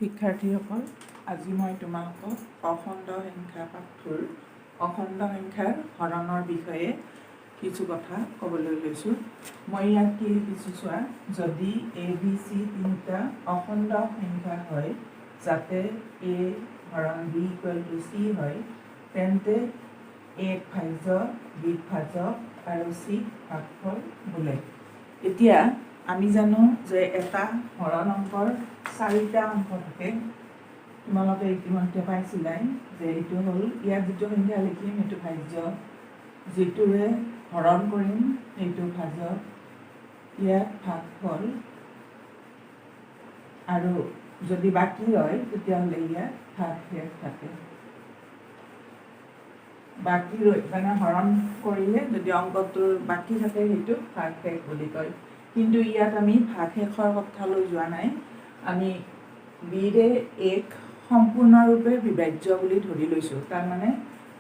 শিক্ষাৰ্থীসকল, আজি মই তোমালোকক অখণ্ড সংখ্যা পাঠটোৰ অখণ্ড সংখ্যাৰ হৰণৰ বিষয়ে কিছু কথা ক'বলৈ লৈছোঁ। মই ইয়াত কি লিখিছোঁ চোৱা, যদি ABC তিনিটা অখণ্ড সংখ্যা হয়, যাতে A হৰণ B = C হয়, তেন্তে A ক ভাজ্য, B ক ভাজক আৰু C ক ভাগফল বোলে। এতিয়া আমি জানো যে এটা হৰণ অংকৰ 4টা অংক থাকে। তোমালোকে ইতিমধ্যে পাইছিলাই যে এইটো হ'ল ইয়াত যিটো সংখ্যা লিখিম সেইটো ভাজ্য, যিটোৰে হৰণ কৰিম সেইটো ভাজক, ইয়াত ভাগফল, আৰু যদি বাকী হয় তেতিয়াহ'লে ইয়াত ভাগশেষ থাকে। বাকী মানে হৰণ কৰিলে যদি অংকটোৰ বাকী থাকে সেইটো ভাগশেষ বুলি কয়। কিন্তু ইয়াত আমি ভাগশেষৰ কথালৈ যোৱা নাই, আমি বিৰে এক সম্পূৰ্ণৰূপে বিভাজ্য বুলি ধৰি লৈছোঁ। তাৰমানে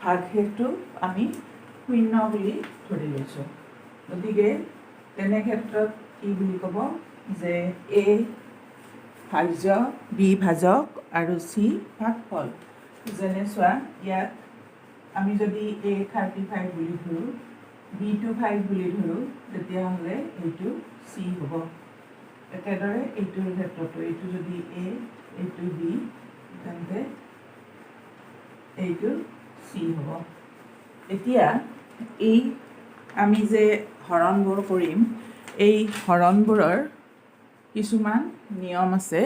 ভাগশেষটো আমি 0 বুলি ধৰি লৈছোঁ। গতিকে তেনে ক্ষেত্ৰত কি বুলি ক'ব যে A ভাজ্য, B ভাজক আৰু C ভাগফল। যেনে চোৱা, ইয়াত আমি যদি A 35 বুলি ধৰোঁ, B টো 5 বুলি ধৰোঁ, তেতিয়াহ'লে এইটো C হ'ব। একেদৰে এইটোৰ ক্ষেত্ৰতো এইটো যদি A, এইটো B, তেন্তে এইটো C হ'ব। এতিয়া এই আমি যে হৰণবোৰ কৰিম, এই হৰণবোৰৰ কিছুমান নিয়ম আছে।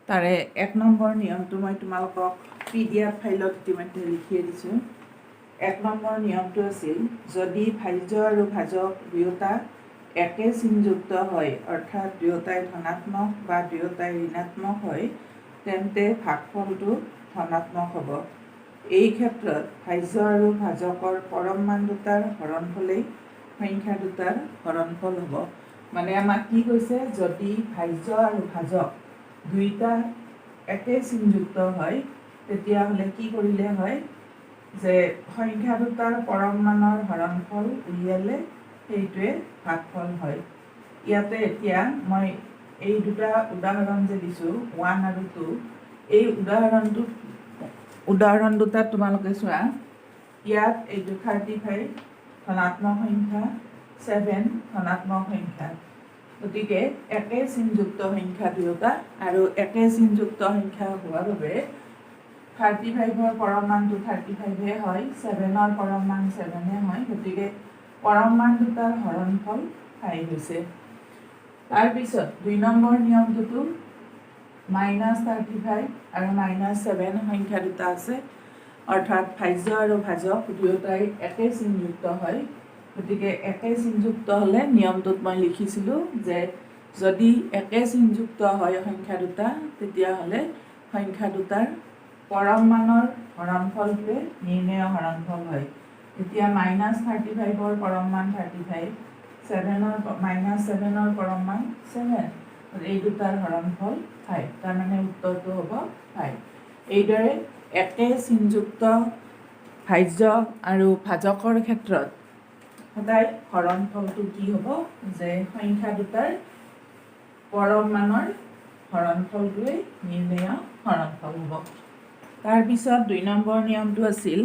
তাৰে 1 নম্বৰ নিয়মটো মই তোমালোকক PDF ফাইলত ইতিমধ্যে লিখিয়ে দিছোঁ। 1 নম্বৰ নিয়মটো আছিল, যদি ভাজ্য আৰু ভাজক দুয়োটা একে চিনযুক্ত হয়, অৰ্থাৎ দুয়োটাই ধনাত্মক বা দুয়োটাই ঋণাত্মক হয়, তেন্তে ভাগফলটো ধনাত্মক হ'ব। এই ক্ষেত্ৰত ভাজ্য আৰু ভাজকৰ পৰম মান দুটাৰ হৰণফলেই সংখ্যা দুটাৰ হৰণফল হ'ব। মানে আমাক কি কৈছে, যদি ভাজ্য আৰু ভাজক দুইটা একে চিনযুক্ত হয়, তেতিয়াহ'লে কি কৰিলে হয় যে সংখ্যা দুটাৰ পৰম মানৰ হৰণফল উলিয়ালে সেইটোৱে ভাগফল হয়। ইয়াতে এতিয়া মই এই দুটা উদাহৰণ যে দিছোঁ 1 আৰু 2, এই উদাহৰণ দুটাত তোমালোকে চোৱা, ইয়াত এইটো 35 ধনাত্মক সংখ্যা, 7 ধনাত্মক সংখ্যা। গতিকে একে চিনযুক্ত সংখ্যা দুয়োটা, আৰু একে চিনযুক্ত সংখ্যা হোৱাৰ বাবে 35ৰ পৰম মানটো 35 হয়, 7ৰ পৰম মান 7 হয়। গতিকে পৰম মান দুটাৰ হৰণফল 5 হৈছে। তাৰপিছত 2 নম্বৰ নিয়মটোতো -35 আৰু -7 সংখ্যা দুটা আছে, অৰ্থাৎ ভাজ্য আৰু ভাজক দুয়োটাই একে চিনযুক্ত হয়। গতিকে একে চিনযুক্ত হ'লে নিয়মটোত মই লিখিছিলোঁ যে যদি একে চিনযুক্ত হয় সংখ্যা দুটা, তেতিয়াহ'লে সংখ্যা দুটাৰ পৰম মানৰ হৰণফলটোৱে নিৰ্ণেয় হৰণফল হয়। এতিয়া -35ৰ পৰম মান 35, -7ৰ পৰম মান 7, এই দুটাৰ হৰণফল 5, তাৰমানে উত্তৰটো হ'ব 5। এইদৰে একে চিনযুক্ত ভাজ্য আৰু ভাজকৰ ক্ষেত্ৰত সদায় হৰণফলটো কি হ'ব যে সংখ্যা দুটাৰ পৰম মানৰ হৰণফলটোৱে নিৰ্ণেয় হৰণফল হ'ব। তাৰপিছত 2 নম্বৰ নিয়মটো আছিল,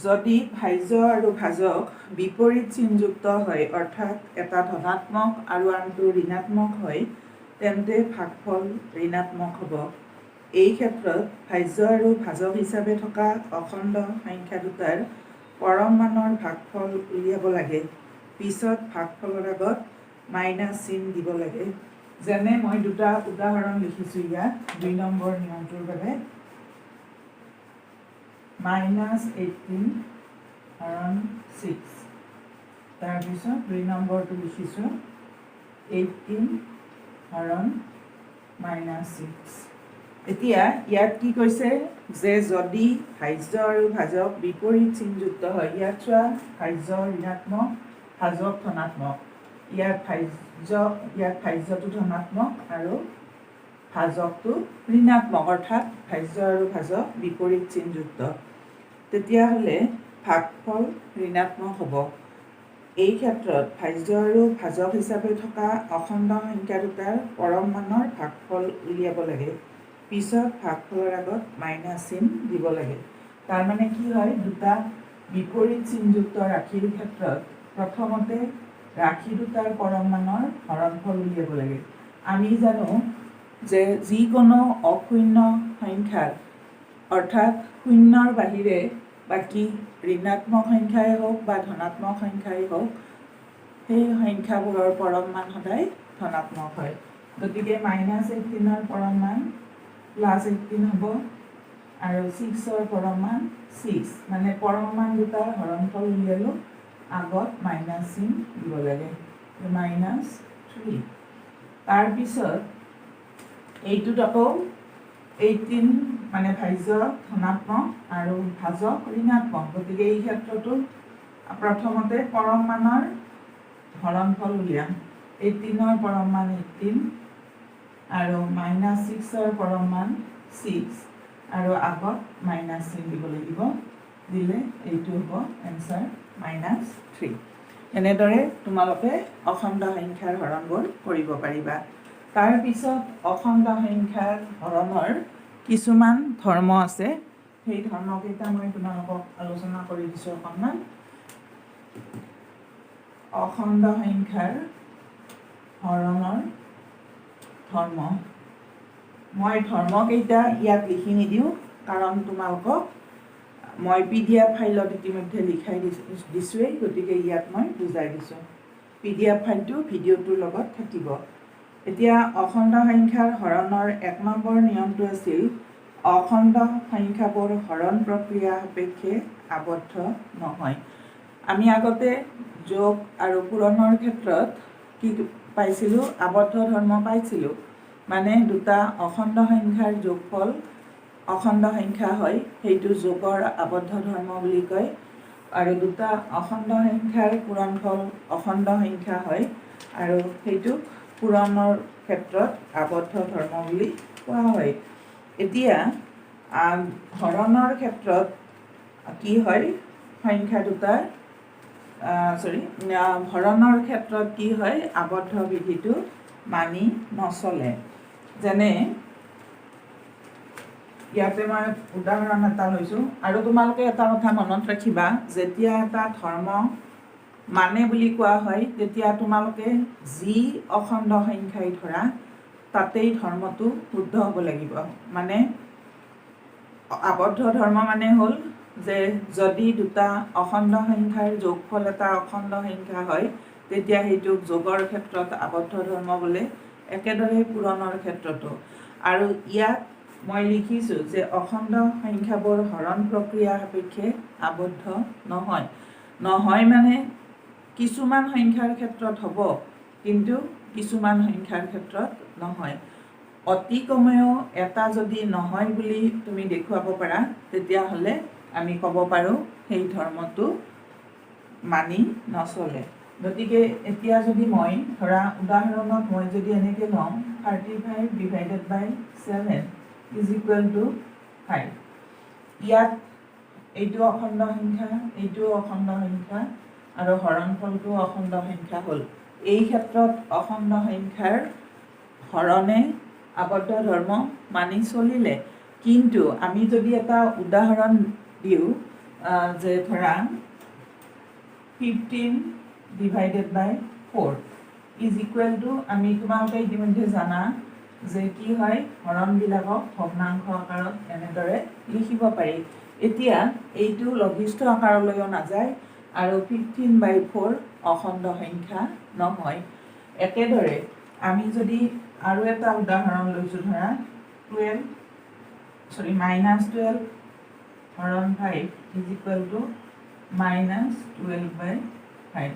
যদি ভাজ্য আৰু ভাজক বিপৰীত চিনযুক্ত হয়, অৰ্থাৎ এটা ধনাত্মক আৰু আনটো ঋণাত্মক হয়, তেন্তে ভাগফল ঋণাত্মক হ'ব। এই ক্ষেত্ৰত ভাজ্য আৰু ভাজক হিচাপে থকা অখণ্ড সংখ্যা দুটাৰ পৰম মানৰ ভাগফল উলিয়াব লাগে। পিছত ভাগফলৰ আগত মাইনাছ চিন দিব লাগে। যেনে মই দুটা উদাহৰণ লিখিছোঁ ইয়াত 2 নম্বৰ নিয়মটোৰ বাবে। -18 হৰণ 6, তাৰপিছত 2 নম্বৰটো লিখিছোঁ 18 হৰণ -6। এতিয়া ইয়াত কি কৈছে যে যদি ভাজ্য আৰু ভাজক বিপৰীত চিনযুক্ত হয়, ইয়াত চোৱা ভাজ্য ঋণাত্মক, ভাজক ধনাত্মক, ইয়াত ভাজ্যটো ধনাত্মক আৰু ভাজকটো ঋণাত্মক, অৰ্থাৎ ভাজ্য আৰু ভাজক বিপৰীত চিনযুক্ত, তেতিয়াহ'লে ভাগফল ঋণাত্মক হ'ব। এই ক্ষেত্ৰত ভাজ্য আৰু ভাজক হিচাপে থকা অখণ্ড সংখ্যা দুটাৰ পৰম মানৰ ভাগফল উলিয়াব লাগে। পিছত ভাগফলৰ আগত মাইনাছ চিন দিব লাগে। তাৰমানে কি হয়, দুটা বিপৰীত চিনযুক্ত ৰাশিৰ ক্ষেত্ৰত প্ৰথমতে ৰাশি দুটাৰ পৰম মানৰ হৰণফল উলিয়াব লাগে। আমি জানো যে যিকোনো অশূন্য সংখ্যাৰ অৰ্থাৎ শূন্যৰ বাহিৰে বাকী ঋণাত্মক সংখ্যাই হওক বা ধনাত্মক সংখ্যাই হওক, সেই সংখ্যাবোৰৰ পৰম মান সদায় ধনাত্মক হয়। গতিকে -18ৰ পৰম মান +18 হ'ব আৰু 6ৰ পৰম মান 6, মানে পৰম মান দুটাৰ হৰণফল উলিয়ালোঁ, আগত মাইনাছ চিন দিব লাগে, -3। তাৰপিছত এইটোত আকৌ 18 মানে ভাজ্য ধনাত্মক আৰু ভাজক ঋণাত্মক। গতিকে এই ক্ষেত্ৰতো প্ৰথমতে পৰম মানৰ হৰণফল উলিয়াম। 18ৰ পৰম মান 18 আৰু -6ৰ পৰম মান 6 আৰু আগত মাইনাছ চিন দিব লাগিব। দিলে এইটো হ'ব এনচাৰ -3। এনেদৰে তোমালোকে অখণ্ড সংখ্যাৰ হৰণবোৰ কৰিব পাৰিবা। তাৰপিছত অখণ্ড সংখ্যাৰ হৰণৰ কিছুমান ধৰ্ম আছে, সেই ধৰ্মকেইটা মই তোমালোকক আলোচনা কৰি দিছোঁ অকণমান। অখণ্ড সংখ্যাৰ হৰণৰ ধৰ্ম, মই ধৰ্মকেইটা ইয়াত লিখি নিদিওঁ, কাৰণ তোমালোকক মই PDF ফাইলত ইতিমধ্যে লিখাই দিছোঁৱেই, গতিকে ইয়াত মই বুজাই দিছোঁ। PDF ফাইলটো ভিডিঅ'টোৰ লগত থাকিব। এতিয়া অখণ্ড সংখ্যাৰ হৰণৰ 1 নম্বৰ নিয়মটো আছিল অখণ্ড সংখ্যাবোৰ হৰণ প্ৰক্ৰিয়া সাপেক্ষে আবদ্ধ নহয়। আমি আগতে যোগ আৰু পূৰণৰ ক্ষেত্ৰত কি পাইছিলোঁ, আবদ্ধ ধৰ্ম পাইছিলোঁ। মানে দুটা অখণ্ড সংখ্যাৰ যোগফল অখণ্ড সংখ্যা হয়, সেইটো যোগৰ আবদ্ধ ধৰ্ম বুলি কয়। আৰু দুটা অখণ্ড সংখ্যাৰ পূৰণফল অখণ্ড সংখ্যা হয়, আৰু সেইটো পূৰণৰ ক্ষেত্ৰত আবদ্ধ ধৰ্ম বুলি কোৱা হয়। এতিয়া হৰণৰ ক্ষেত্ৰত কি হয়, সংখ্যা দুটাৰ হৰণৰ ক্ষেত্ৰত কি হয়, আবদ্ধ বিধিটো মানি নচলে। যেনে ইয়াতে মই উদাহৰণ এটা লৈছোঁ। আৰু তোমালোকে এটা কথা মনত ৰাখিবা, যেতিয়া এটা ধৰ্ম মানে বুলি কোৱা হয়, তেতিয়া তোমালোকে যি অখণ্ড সংখ্যাই ধৰা তাতেই ধৰ্মটো শুদ্ধ হ'ব লাগিব। মানে আবদ্ধ ধৰ্ম মানে হ'ল যে যদি দুটা অখণ্ড সংখ্যাৰ যোগফল এটা অখণ্ড সংখ্যা হয়, তেতিয়া সেইটোক যোগৰ ক্ষেত্ৰত আবদ্ধ ধৰ্ম বোলে, একেদৰে পূৰণৰ ক্ষেত্ৰতো। আৰু ইয়াত মই লিখিছোঁ যে অখণ্ড সংখ্যাবোৰ হৰণ প্ৰক্ৰিয়া সাপেক্ষে আবদ্ধ নহয়। নহয় মানে কিছুমান সংখ্যাৰ ক্ষেত্ৰত হ'ব, কিন্তু কিছুমান সংখ্যাৰ ক্ষেত্ৰত নহয়। অতি কমেও এটা যদি নহয় বুলি তুমি দেখুৱাব পাৰা, তেতিয়াহ'লে আমি ক'ব পাৰোঁ সেই ধৰ্মটো মানি নচলে। গতিকে এতিয়া যদি মই ধৰা উদাহৰণত মই যদি এনেকৈ লওঁ 35 / 7 = 5, ইয়াত এইটো অখণ্ড সংখ্যা, এইটোও অখণ্ড সংখ্যা, আৰু হৰণফলটো অখণ্ড সংখ্যা হ'ল। এই ক্ষেত্ৰত অখণ্ড সংখ্যাৰ হৰণে আবদ্ধ ধৰ্ম মানি চলিলে। কিন্তু আমি যদি এটা উদাহৰণ দিওঁ যে ধৰা 15 / 4 = আমি তোমালোকে ইতিমধ্যে জানা যে কি হয়, হৰণবিলাকক ভগ্নাংশ আকাৰত এনেদৰে লিখিব পাৰি। এতিয়া এইটো লঘিষ্ঠ আকাৰলৈও নাযায়, আৰু 15/4 অখণ্ড সংখ্যা নহয়। একেদৰে আমি যদি আৰু এটা উদাহৰণ লৈছোঁ, ধৰা -12 / 5 = -12/5।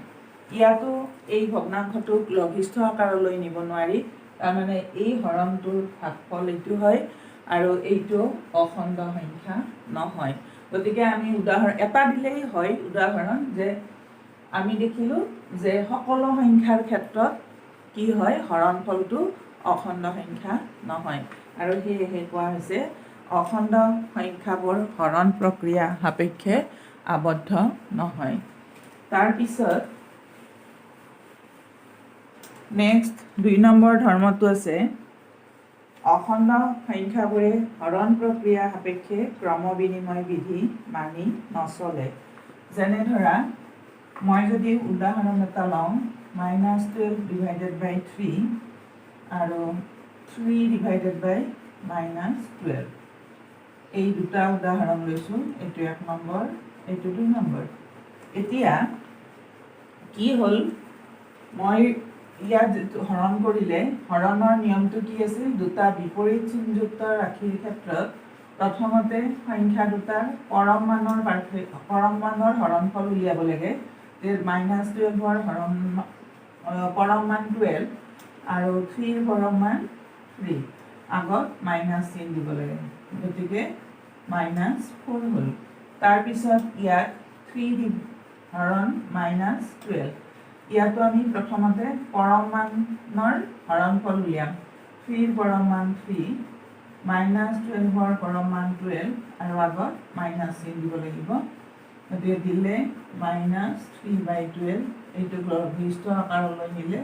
ইয়াতো এই ভগ্নাংশটোক লঘিষ্ঠ আকাৰলৈ নিব নোৱাৰি, তাৰমানে এই হৰণটোৰ ভাগফল এইটো হয়, আৰু এইটো অখণ্ড সংখ্যা নহয়। গতিকে আমি উদাহৰণ এটা দিলেই হয়, উদাহৰণ যে আমি দেখিলোঁ যে সকলো সংখ্যাৰ ক্ষেত্ৰত কি হয়, হৰণফলটো অখণ্ড সংখ্যা নহয়, আৰু সেয়েহে কোৱা হৈছে অখণ্ড সংখ্যাবোৰ হৰণ প্ৰক্ৰিয়া সাপেক্ষে আবদ্ধ নহয়। তাৰপিছত নেক্সট 2 নম্বৰ ধৰ্মটো আছে অখণ্ড সংখ্যাবোৰে হৰণ প্ৰক্ৰিয়া সাপেক্ষে ক্ৰম বিনিময় বিধি মানি নচলে। যেনে ধৰা মই যদি উদাহৰণ এটা লওঁ -12 ডিভাইডেড বাই 3 আৰু 3 ডিভাইডেড বাই -12 এই দুটা উদাহৰণ লৈছোঁ। এইটো 1 নম্বৰ, এইটো 2 নম্বৰ। এতিয়া কি হ'ল মই ইয়াত হৰণ কৰিলে হৰণৰ নিয়মটো কি আছিল দুটা বিপৰীত চিনযুক্ত ৰাশিৰ ক্ষেত্ৰত প্ৰথমতে সংখ্যা দুটাৰ পৰম মানৰ হৰণফল উলিয়াব লাগে। -12ৰ পৰম মান 12 আৰু 3ৰ পৰম মান 3 আগত মাইনাছ চিন দিব লাগে, গতিকে -4 হ'ল। তাৰপিছত ইয়াত 3 হৰণ -12 ইয়াতো আমি প্ৰথমতে পৰম মানৰ হৰণফল উলিয়াম। 3ৰ পৰম মান 3 -12ৰ পৰম মান 12 আৰু আগত মাইনাছ চিন দিব লাগিব, গতিকে দিলে -3/12 এইটো লঘিষ্ঠ আকাৰলৈ নিলে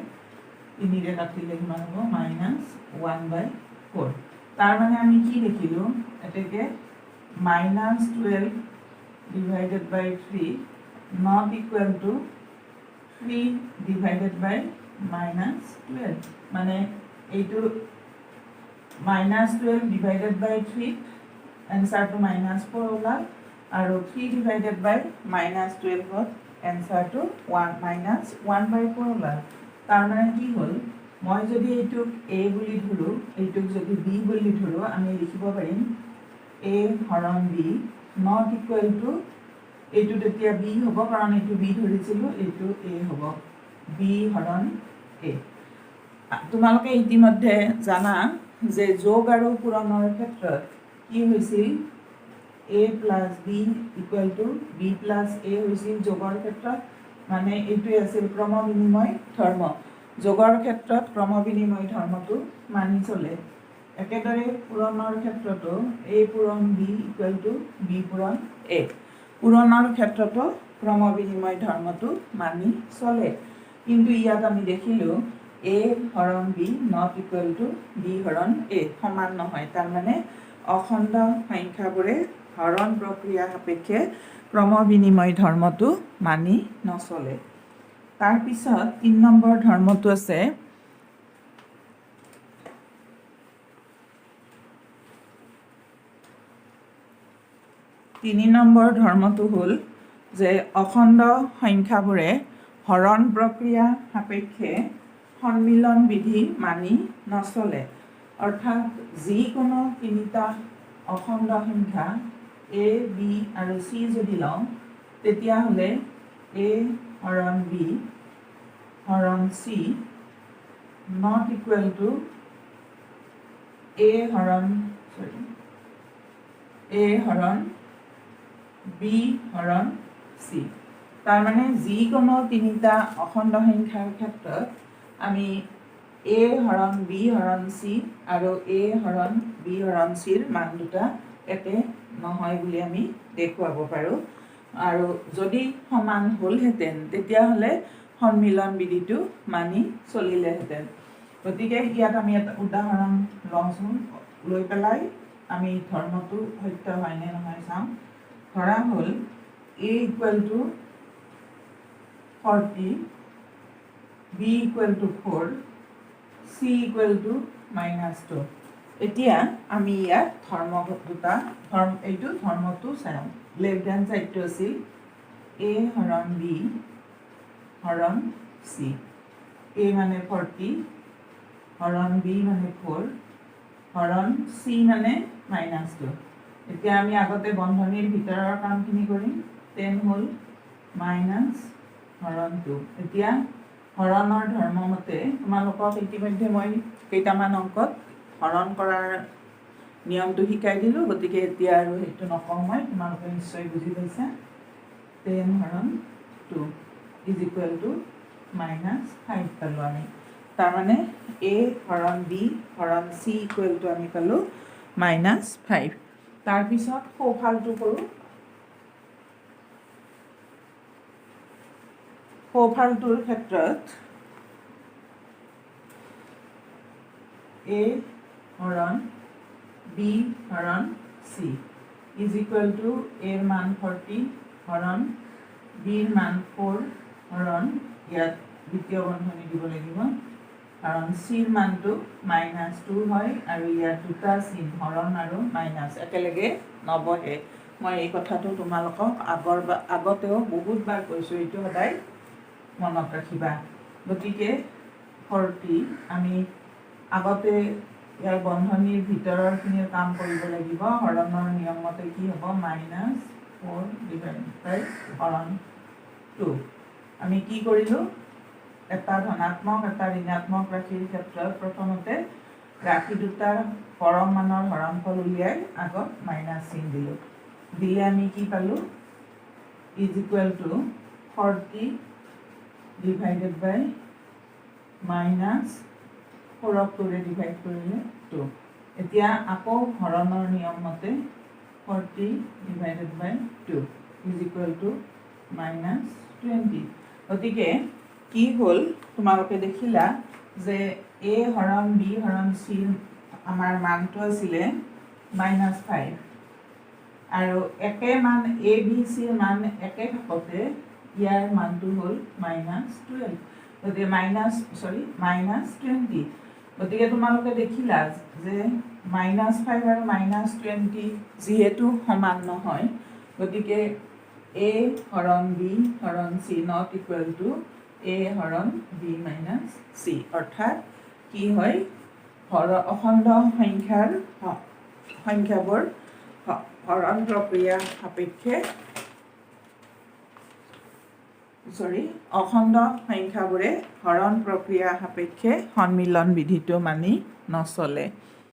3ৰে কাটিলে কিমান হ'ব -1/4। তাৰমানে আমি কি দেখিলোঁ এতেকে -12 divided by 3 not equal to 3 divided by -12, মানে এইটো -12 ডিভাইডেড বাই 3 এনচাৰটো -4 ওলাল আৰু 3 ডিভাইডেড বাই -12ত এনচাৰটো -1/4 ওলাল। তাৰমানে কি হ'ল মই যদি এইটোক a বুলি ধৰোঁ, এইটোক যদি b বুলি ধৰোঁ, আমি লিখিব পাৰিম a হৰণ b নট ইকুৱেল টু এইটো তেতিয়া b হ'ব কাৰণ এইটো b ধৰিছিলোঁ, এইটো a হ'ব b হৰণ a। তোমালোকে ইতিমধ্যে জানা যে যোগ আৰু পূৰণৰ ক্ষেত্ৰত কি হৈছিল a plus b equal to b plus a হৈছিল যোগৰ ক্ষেত্ৰত, মানে এইটোৱে আছিল ক্ৰম বিনিময় ধৰ্ম। যোগৰ ক্ষেত্ৰত ক্ৰম বিনিময় ধৰ্মটো মানি চলে। একেদৰে পূৰণৰ ক্ষেত্ৰতো a পূৰণ b ইকুৱেল টু b পূৰণ a, পূৰণৰ ক্ষেত্ৰতো ক্ৰম বিনিময় ধৰ্মটো মানি চলে। কিন্তু ইয়াত আমি দেখিলোঁ a হৰণ b not equal two b হৰণ a সমান নহয়। তাৰমানে অখণ্ড সংখ্যাবোৰে হৰণ প্ৰক্ৰিয়া সাপেক্ষে ক্ৰম বিনিময় ধৰ্মটো মানি নচলে। তাৰপিছত 3 নম্বৰ ধৰ্মটো আছে হ'ল যে অখণ্ড সংখ্যাবোৰে হৰণ প্ৰক্ৰিয়া সাপেক্ষে সন্মিলন বিধি মানি নচলে। অৰ্থাৎ যিকোনো তিনিটা অখণ্ড সংখ্যা a, b আৰু c যদি লওঁ তেতিয়াহ'লে a হৰণ b হৰণ c not equal two a হৰণ b হৰণ c। তাৰমানে যিকোনো তিনিটা অখণ্ড সংখ্যাৰ ক্ষেত্ৰত আমি a হৰণ b হৰণ c আৰু a হৰণ b হৰণ c ৰ মান দুটা একে নহয় বুলি আমি দেখুৱাব পাৰোঁ। আৰু যদি সমান হ'লহেঁতেন তেতিয়াহ'লে সন্মিলন বিধিটো মানি চলিলেহেঁতেন। গতিকে ইয়াত আমি এটা উদাহৰণ লওঁচোন, লৈ পেলাই আমি ধৰ্মটো সত্য হয়নে নহয় চাওঁ। ধৰা হ'ল a equal to 40, b equal to 4, c equal to -2। এতিয়া আমি ইয়াত এইটো ধৰ্মটো চাওঁ। লেফ্ট হেণ্ড ছাইডটো আছিল a হৰণ b হৰণ c, a মানে 40 হৰণ b মানে 4 হৰণ c মানে -2। এতিয়া আমি আগতে বন্ধনীৰ ভিতৰৰ কামখিনি কৰিম। 10 হ'ল -2। এতিয়া হৰণৰ ধৰ্ম মতে তোমালোকক ইতিমধ্যে মই কেইটামান অংকত হৰণ কৰাৰ নিয়মটো শিকাই দিলোঁ, গতিকে এতিয়া আৰু সেইটো নকওঁ মই, তোমালোকে নিশ্চয় বুজি পাইছা। 10 হৰণ 2 ইজ ইকুৱেল টু -5 পালোঁ আমি। তাৰমানে a হৰণ b হৰণ c ইকুৱেল টু আমি পালোঁ -5। তাৰপিছত সোঁফালটো কৰোঁ। সোঁফালটোৰ ক্ষেত্ৰত A হৰণ B হৰণ C ইজ ইকুৱেল টু এৰ মান 40 হৰণ বিৰ মান 4 হৰণ ইয়াত দ্বিতীয় বন্ধনী দিব লাগিব কাৰণ চিৰ মানটো -2 হয় আৰু ইয়াত দুটা চিন হৰণ আৰু মাইনাছ একেলগে নবহে মই এই কথাটো তোমালোকক আগতেও বহুতবাৰ কৈছোঁ এইটো সদায় মনত ৰাখিবা গতিকে 40 আমি আগতে ইয়াৰ বন্ধনীৰ ভিতৰৰখিনিৰ কাম কৰিব লাগিব হৰণৰ নিয়ম মতে কি হ'ব -4 ডিভাইডেড বাই হৰণ 2 আমি কি কৰিলোঁ এটা ধনাত্মক এটা ঋণাত্মক ৰাশিৰ ক্ষেত্ৰত প্ৰথমতে ৰাশি দুটাৰ পৰম মানৰ হৰণফল উলিয়াই আগত মাইনাছ চিন দিলোঁ দি আমি কি পালোঁ is equal to 40 divided by -4ক 2ৰে ডিভাইড কৰিলে 2 এতিয়া আকৌ হৰণৰ নিয়ম মতে 40 divided by 2 is equal to -20 গতিকে কি হ'ল তোমালোকে দেখিলা যে A হৰণ B হৰণ C আমাৰ মানটো আছিলে -5 আৰু একে মান A B C মান একে থাকোঁতে ইয়াৰ মানটো হ'ল -12 গতিকে -20 গতিকে তোমালোকে দেখিলা যে -5 আৰু -20 যিহেতু সমান নহয় গতিকে A হৰণ B হৰণ C not equal two A হৰণ B মাইনাছ C অৰ্থাৎ কি হয় অখণ্ড সংখ্যাবোৰ হৰণ প্ৰক্ৰিয়া সাপেক্ষে অখণ্ড সংখ্যাবোৰে হৰণ প্ৰক্ৰিয়া সাপেক্ষে সন্মিলন বিধিটো মানি নচলে